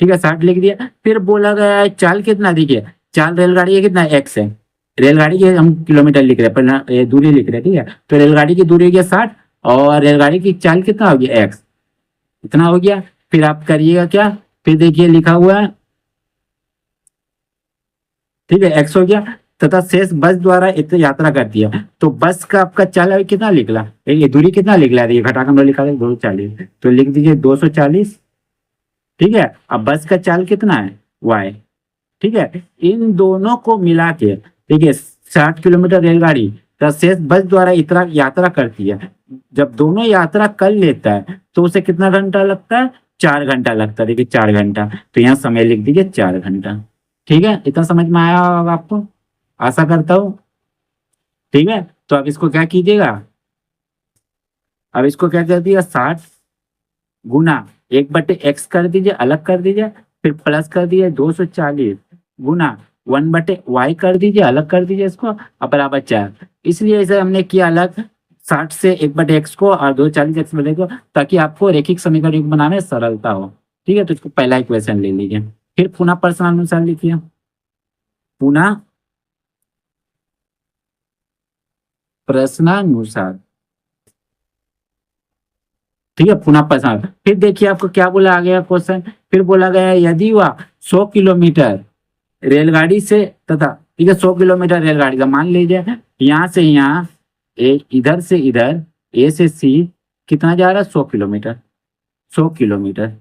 ठीक है 60 लिख दिया। फिर बोला गया है चाल कितना, देखिए चाल रेलगाड़ी है कितना, एक्स है। रेलगाड़ी के हम किलोमीटर लिख रहे हैं, पर दूरी लिख रहे हैं, ठीक है। तो रेलगाड़ी की दूरी हो गया 60 और रेलगाड़ी की चाल कितना हो गया, एक्स, इतना हो गया। फिर आप करिएगा क्या, फिर देखिए लिखा हुआ है, ठीक है एक्स हो गया, तथा शेष बस द्वारा इतनी यात्रा करती है। तो बस का आपका चाल अभी कितना निकला, ये दूरी कितना निकला, ये घटा कर हम लोग लिखा था 240, तो लिख दीजिए 240, ठीक है। अब बस का चाल कितना है, वाई, ठीक है। इन दोनों को मिला के देखिए 60 किलोमीटर रेलगाड़ी तथा शेष बस द्वारा इतना यात्रा करती है। जब दोनों यात्रा कर लेता है तो उसे कितना घंटा लगता है, 4 घंटा लगता है। देखिए 4 घंटा, तो यहाँ समय लिख दीजिए 4 घंटा, ठीक है। इतना समझ में आया होगा आपको, आशा करता हूँ, ठीक है। तो अब इसको क्या कीजिएगा, अब इसको क्या कर दिया, 60 गुना 1/x कर दीजिए, अलग कर दीजिए। फिर प्लस कर दिए 240 गुना 1/y कर दीजिए, अलग कर दीजिए इसको, और बराबर 4। इसलिए इसे हमने किया अलग, 60 से 1/x को और 240 x को, ताकि आपको रेखिक समीकरण बनाने में सरलता हो, ठीक है। तो इसको पहला इक्वेशन ले लीजिए। फिर पुनः प्रश्नानुसार लिखिए, पुनः प्रश्नानुसार, ठीक है, पुनः प्रश्न। फिर देखिए आपको क्या बोला आ गया क्वेश्चन, फिर बोला गया यदि वह 100 किलोमीटर रेलगाड़ी से तथा, ठीक है 100 किलोमीटर रेलगाड़ी का मान लीजिए, यहाँ से यहाँ इधर से इधर ए से सी कितना जा रहा है, 100 किलोमीटर, 100 किलोमीटर।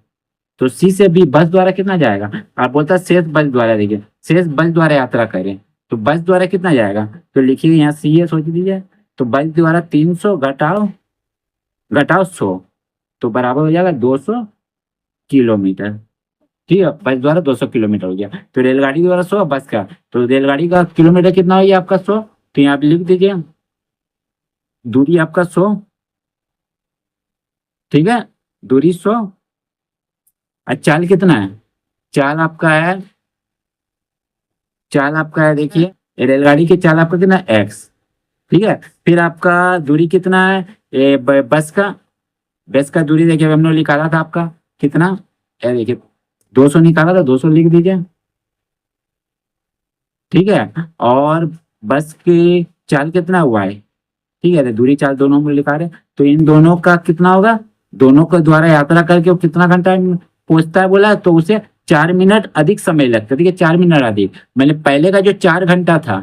तो सी से बी बस द्वारा कितना जाएगा, आप बोलता है शेष बस द्वारा, देखिए शेष बस द्वारा यात्रा करें तो बस द्वारा कितना जाएगा, तो लिखिए यहाँ सी है, सोच दीजिए। तो बस द्वारा 300 घटाओ घटाओ 100, तो बराबर हो जाएगा 200 किलोमीटर, ठीक है। बस द्वारा 200 किलोमीटर हो गया। तो रेलगाड़ी द्वारा 100, बस का, तो रेलगाड़ी का किलोमीटर कितना हो गया आपका 100, तो यहाँ पे लिख दीजिए दूरी आपका 100, ठीक है, दूरी 100। और चाल कितना है, चाल आपका है, चाल आपका है देखिए रेलगाड़ी की चाल आपका कितना एक्स, ठीक है। फिर आपका दूरी कितना है, बस का, बस का दूरी देखिए हमने निकाला था आपका कितना, देखिए 200 निकाला था, 200 लिख दीजिए, ठीक है। और बस की चाल कितना हुआ है, ठीक है, तो दूरी चाल दोनों में लिखा रहे, तो इन दोनों का कितना होगा, दोनों के द्वारा यात्रा करके वो कितना घंटा पहुंचता है बोला, तो उसे 4 मिनट अधिक समय लगता है, ठीक है 4 मिनट अधिक, मतलब पहले का जो 4 घंटा था,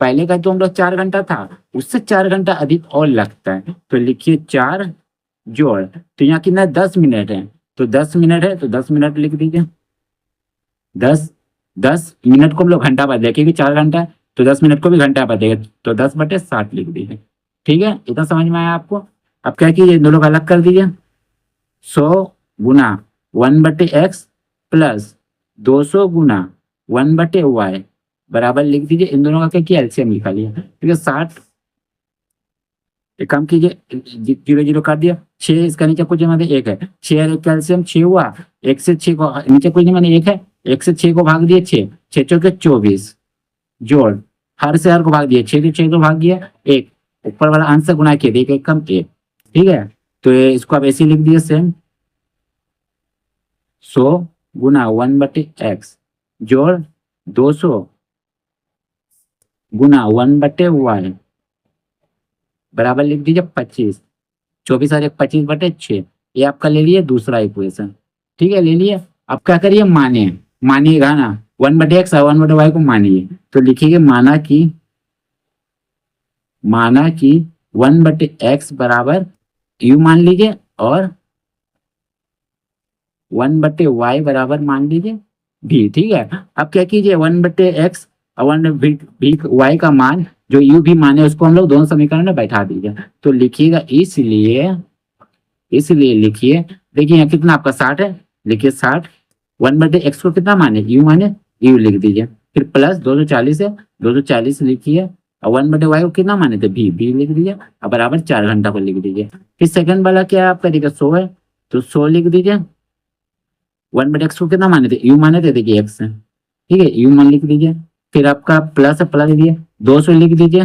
पहले का जो हम लोग 4 घंटा था उससे 4 घंटा अधिक और लगता है। तो लिखिए 4 जोड़, तो यहाँ कितना 10 मिनट है, तो 10 मिनट है तो 10 मिनट लिख दीजिए, 10 मिनट को हम लोग घंटा बाद देखेंगे, 4 घंटा है तो 10 मिनट को भी घंटा बाद देंगे, तो 10/60 लिख दीजिए, ठीक है। इतना समझ में आया आपको। अब क्या कीजिए, इन दोनों को अलग कर दीजिए, 100 गुना 1/x प्लस 200 गुना 1/y बराबर लिख दीजिए। इन दोनों का क्या किया, एलसीएम निकाल लिया, ठीक है 60, एक काम कीजिए 0 0 काट दिया, 6 इसका नीचे कुछ जमा 1 है, 6 कैल्शियम 6 हुआ, 1 से 6 को नीचे कुछ नहीं माने 1 है, 1 से 6 को भाग दिए 6, 6 चौके 24 जोड़, हर से हर को भाग दिए, 6 से 6 को भाग दिया 1, ऊपर वाला अंश से गुणा किया, 1 1 कम 1, ठीक है। तो ये इसको आप ऐसे लिख दिए सेम, 100 गुना 1/x जोड़ 200 गुना 1/y बराबर लिख दीजिए 25, 24 और 1 25/6, ये आपका ले लिए दूसरा इक्वेशन, ठीक है ले लिए। अब क्या करिए, मानिएगा ना 1/x और 1/y को मानिए, तो लिखिए माना कि 1/x बराबर u मान लीजिए और 1/y बराबर मान लीजिए v, ठीक है। अब क्या कीजिए 1/x और 1/y का मान जो u भी माने उसको हम लोग दोनों समीकरण में बैठा दीजिए, तो लिखिएगा इसलिए लिखिए, देखिए यहाँ कितना आपका 60 है, लिखिए 60, 1/x को कितना माने, u माने, u लिख दीजिए, फिर प्लस 240 है, 240 लिखिए, और 1/y को कितना माने थे, v लिख दीजिए, और बराबर 4 घंटा को लिख दीजिए। फिर सेकंड वाला क्या है आपका, देखिए 100 है तो 100 लिख दीजिए, 1/x को कितना माने थे, u माने थे, देखिए x है, ठीक है u मान लिख दीजिए, फिर आपका प्लस है, प्लस दीजिए 200 लिख दीजिए,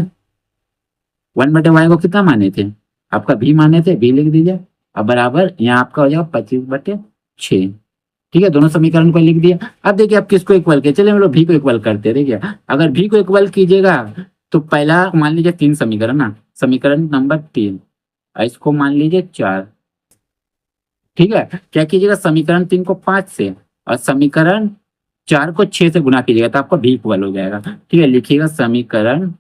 1/y को कितना माने थे, आपका v माने थे, v लिख दीजिए, अब बराबर यहाँ आपका हो जाएगा 25/6, ठीक है, दोनों समीकरण को लिख दिया। अब देखिए आप किसको इक्वल किया, चलिए हम लोग भी को इक्वल करते हैं। देखिए अगर भी को इक्वल कीजिएगा तो पहला मान लीजिए 3 समीकरण ना, समीकरण नंबर 3, इसको मान लीजिए 4। ठीक है, क्या कीजिएगा समीकरण 3 को 5 से और समीकरण 4 को 6 से गुना कीजिएगा तो आपका भी इक्वल हो जाएगा। ठीक है, लिखिएगा समीकरण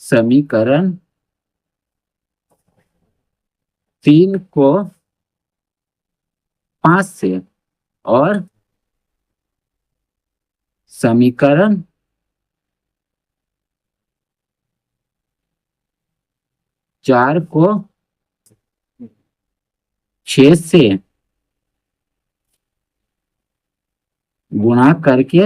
समीकरण 3 को 5 से और समीकरण 4 को 6 से गुणा करके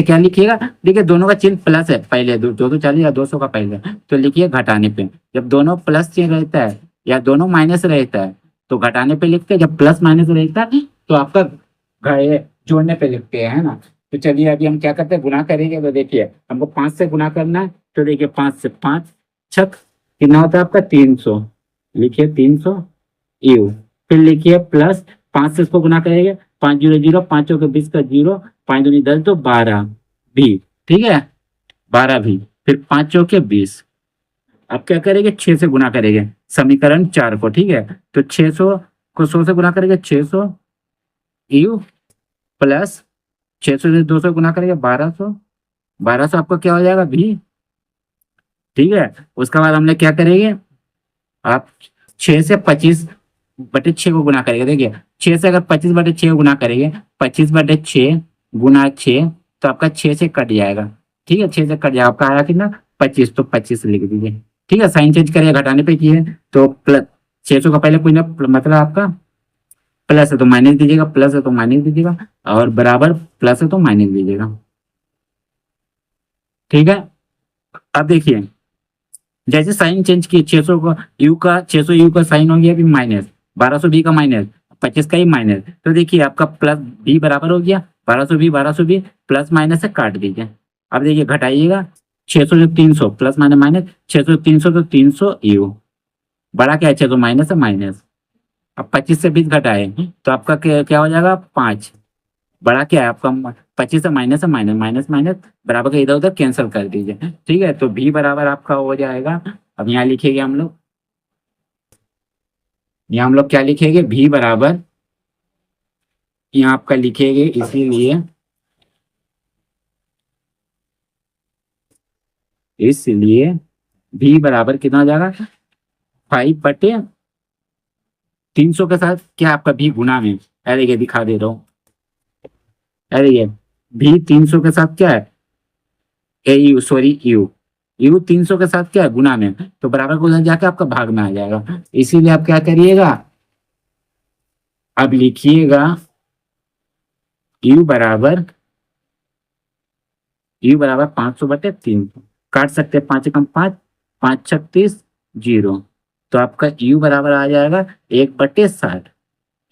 क्या लिखिएगा, देखिए दोनों का चिन्ह प्लस है, पहले दो दो 240 या 200 का पहले, तो लिखिए घटाने पे। जब दोनों प्लस चिन्ह रहता है या दोनों माइनस रहता है तो घटाने पे लिखते हैं, जब प्लस माइनस रहता है तो आपका जोड़ने पे लिखते हैं, है ना। तो चलिए अभी हम क्या करते हैं, गुणा करेंगे। तो देखिए हमको 5 से गुणा करना है, तो देखिए 5 से 5 छक कितना होता है आपका 300, लिखिए 300 यू। फिर लिखिए प्लस 5 से इसको गुना करेंगे, 5 0 0, 5 के 20 का 0, 5 दूनी 10 तो 12 भी। ठीक है, 12 भी। फिर 5 के 20। अब क्या करेंगे 6 से गुना करेंगे समीकरण 4 को। ठीक है, तो 600 को 100 से गुना करेंगे 600 यू, प्लस 600 से 200 गुना करेंगे 1200, 1200 आपको क्या हो जाएगा भी। ठीक है, उसके बाद हमने क्या करेंगे, आप 6 से 25/6 को गुना करेंगे। देखिए 6 से अगर 25/6 को गुना करेंगे, 25/6 गुना 6, तो आपका 6 से कट जाएगा। ठीक है, 6 से कट जाएगा, आपका आया कितना 25, तो 25 लिख दीजिए। ठीक है, साइन चेंज करिए, घटाने पे किए तो प्लस 600 का पहले कोई ना मतलब आपका प्लस है तो माइनस दीजिएगा, प्लस है तो माइनस दीजिएगा, और बराबर प्लस है तो माइनस दीजिएगा। ठीक है, अब देखिए जैसे साइन चेंज किए 600 का यू का 600 यू का साइन हो गया अभी माइनस, 1200 बी का माइनस, 25 का ही माइनस, तो देखिए आपका प्लस बी बराबर हो गया 1200 बी प्लस माइनस से काट दीजिए। अब देखिए घटाइएगा 600 से 300 प्लस माइनस माइनस, 600 से 300 तो 300 यू, बड़ा क्या है 600 माइनस है माइनस। अब 25 से 20 घटाए तो आपका क्या हो जाएगा 5, बड़ा क्या है आपका 25 से माइनस है माइनस, माइनस माइनस बराबर का इधर उधर कैंसिल कर दीजिए। ठीक है, तो भी बराबर आपका हो जाएगा। अब यहाँ लिखेंगे हम लोग, यहाँ हम लोग क्या लिखेंगे, भी बराबर यहाँ आपका लिखेंगे, इसलिए भी बराबर कितना हो जाएगा 5/300 के साथ क्या आपका भी गुना में, अरे ये दिखा दे रहा हूँ, अरे ये भी 300 के साथ क्या है ए यू सॉरी यू, यू 300 के साथ क्या है गुना में, तो बराबर को उधर जाके आपका भाग में आ जाएगा। इसीलिए आप क्या करिएगा, अब लिखिएगा यू बराबर 500/300, काट सकते हैं 5 कम 5, 5×36 0, तो आपका यू बराबर आ जाएगा 1/60।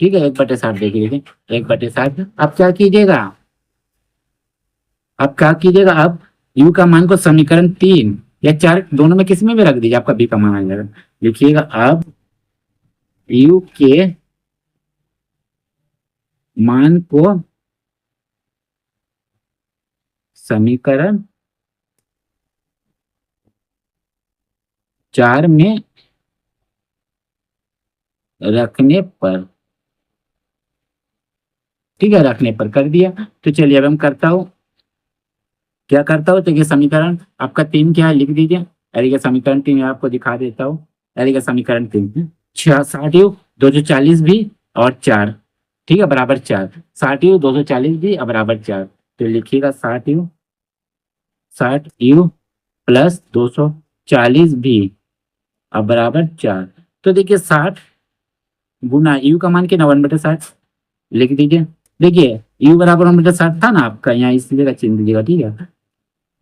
ठीक है, 1/60 देखिए 1/60। अब क्या कीजिएगा, अब यू का मान को समीकरण 3 या 4 दोनों में किसी में भी रख दीजिए, आपका बी का मान आ जाएगा। लिखिएगा अब यू के मान को समीकरण 4 में रखने पर, ठीक है रखने पर कर दिया। तो चलिए अब हम क्या करता हूँ, तो ये समीकरण आपका 3 क्या है लिख दीजिए, अरे ये समीकरण 3 आपको दिखा देता हूँ, अरे ये समीकरण 3 60 240 भी और 4, ठीक है बराबर 4, 60 240 भी और बराबर 4, तो लिखिएगा 60 प्लस 240 भी और बराबर 4। तो देखिए 60 गुना यू का मान के 1/60 लिख दीजिए। देखिए यू बराबर 1/60 था ना आपका, यहाँ इसलिए का चिन्ह दीजिएगा। ठीक है,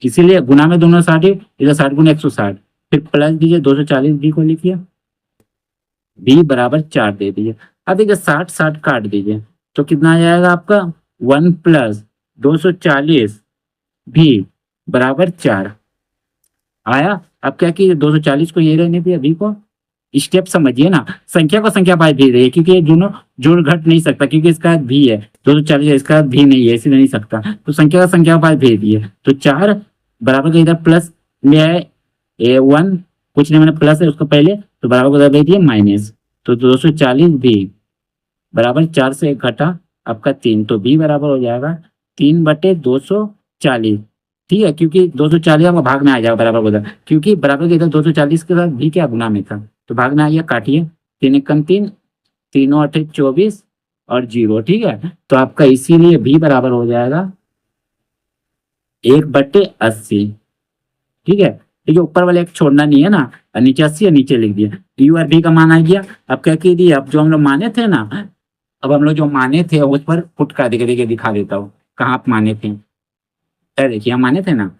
इसीलिए गुना में दोनों 60, इधर 60 गुना 160, फिर प्लस दीजिए 240 भी को लिखिए, भी बराबर 4 दे दीजिए। अब देखिए 60 60 काट दीजिए तो कितना आ जाएगा आपका 1 प्लस 240 भी बराबर 4 आया। अब क्या कीजिए 240 को ये रहने दिया भी को, स्टेप समझिए ना, संख्या को संख्या पास भेज रही है क्योंकि ये दोनों जोड़ घट नहीं सकता, क्योंकि इसका भी है 240 है, इसका भी नहीं है, इसलिए नहीं सकता, तो संख्या का संख्या पास भेज दिए। तो 4 बराबर का इधर प्लस ले आए, A1 कुछ नहीं, मैंने प्लस है उसको पहले, तो बराबर को उधर भेज दिए माइनस। तो 240 भी बराबर 4 से 1 घटा आपका 3, तो बी बराबर हो जाएगा 3/240। ठीक है, क्योंकि 240 आपका भाग में आ जाएगा बराबर उधर, क्योंकि बराबर के इधर 240 के साथ भी क्या गुना में था, तो भाग में आ गया, काटिए 3 एकम 3, 3 24 और 0। ठीक है, तो आपका इसीलिए भी बराबर हो जाएगा 1/80। ठीक है, ठीक है, ऊपर वाले एक छोड़ना नहीं है ना, और नीचे 80 है, नीचे लिख दिया, यू और बी का मान आ गया। अब क्या कीजिए, अब जो हम लोग माने थे ना, अब हम लोग जो माने थे उस पर पुट कर देखिए, दिखा देता हूँ कहाँ आप माने थे। देखिए हम माने थे ना,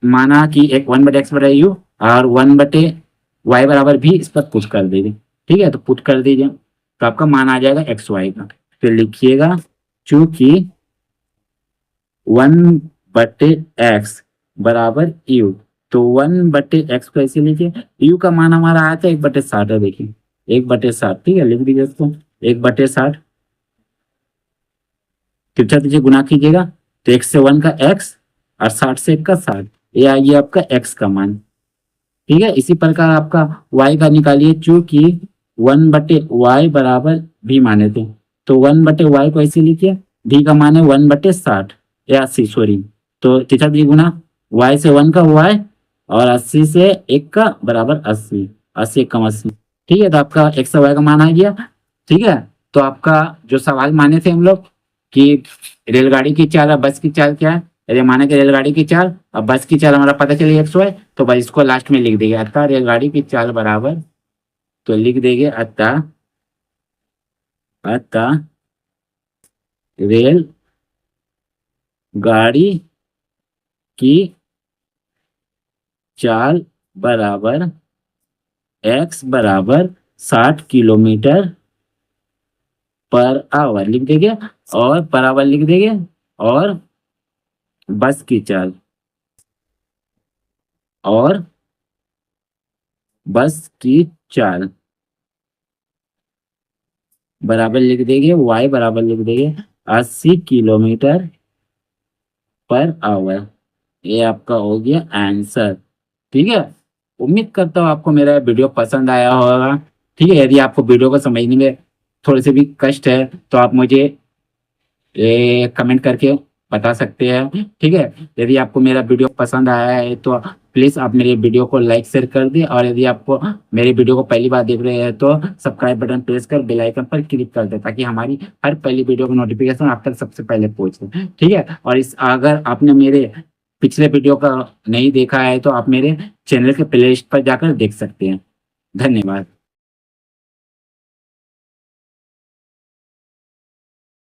माना कि एक 1/x/u और 1/y बराबर भी इस पर पुट कर दीजिए। ठीक है, तो पुट कर दीजिए, तो आपका मान आ जाएगा xy का। फिर लिखिएगा चूंकि 1/x बराबर u, तो 1/x को ऐसे लिखिए, u का मान हमारा आया था 1/60 है, देखिए 1/60। ठीक है, लिख दीजिए इसको 1/60, तिरछा तिरछे गुना कीजिएगा, तो 1 से 1 का x और 60 से 1 का 60, ये आइए आपका x का मान। ठीक है, इसी प्रकार आपका y का निकालिए, चूंकि 1/y बराबर भी माने थे, तो 1/y को ऐसे लिखिए, भी का मान है 1/60 या 80 सॉरी, तो तिरछा तिरछा गुना, y से 1 का y और 80 से 1 का बराबर 80, 80 कम 80। ठीक है, तो आपका x से y का मान आ गया। ठीक है, तो आपका जो सवाल माने थे हम लोग कि रेलगाड़ी की चाल और बस की चाल क्या है, यदि माने कि रेलगाड़ी की चाल और बस की चाल हमारा पता चली XY, तो बस इसको लास्ट में लिख देंगे, अतः रेलगाड़ी की चाल बराबर, तो लिख देंगे अतः रेल गाड़ी की चाल बराबर x बराबर 60 किलोमीटर पर आवर लिख देंगे, और बराबर लिख देंगे, और बस की चाल, और बस की चाल बराबर लिख देंगे, y बराबर लिख देंगे 80 किलोमीटर पर आवर। ये आपका हो गया आंसर। ठीक है, उम्मीद करता हूँ आपको मेरा वीडियो पसंद आया होगा। ठीक है, यदि आपको वीडियो को समझने में थोड़ी सी भी कष्ट है तो आप मुझे कमेंट करके बता सकते हैं। ठीक है, यदि आपको मेरा वीडियो पसंद आया है तो प्लीज़ आप मेरे वीडियो को लाइक शेयर कर दें, और यदि आपको मेरे वीडियो को पहली बार देख रहे हैं तो सब्सक्राइब बटन प्रेस कर बेल आइकन पर क्लिक कर दें, ताकि हमारी हर पहली वीडियो का नोटिफिकेशन आप तक सबसे पहले पहुंचे। ठीक है, और इस अगर आपने मेरे पिछले वीडियो का नहीं देखा है तो आप मेरे चैनल के प्लेलिस्ट पर जाकर देख सकते हैं। धन्यवाद।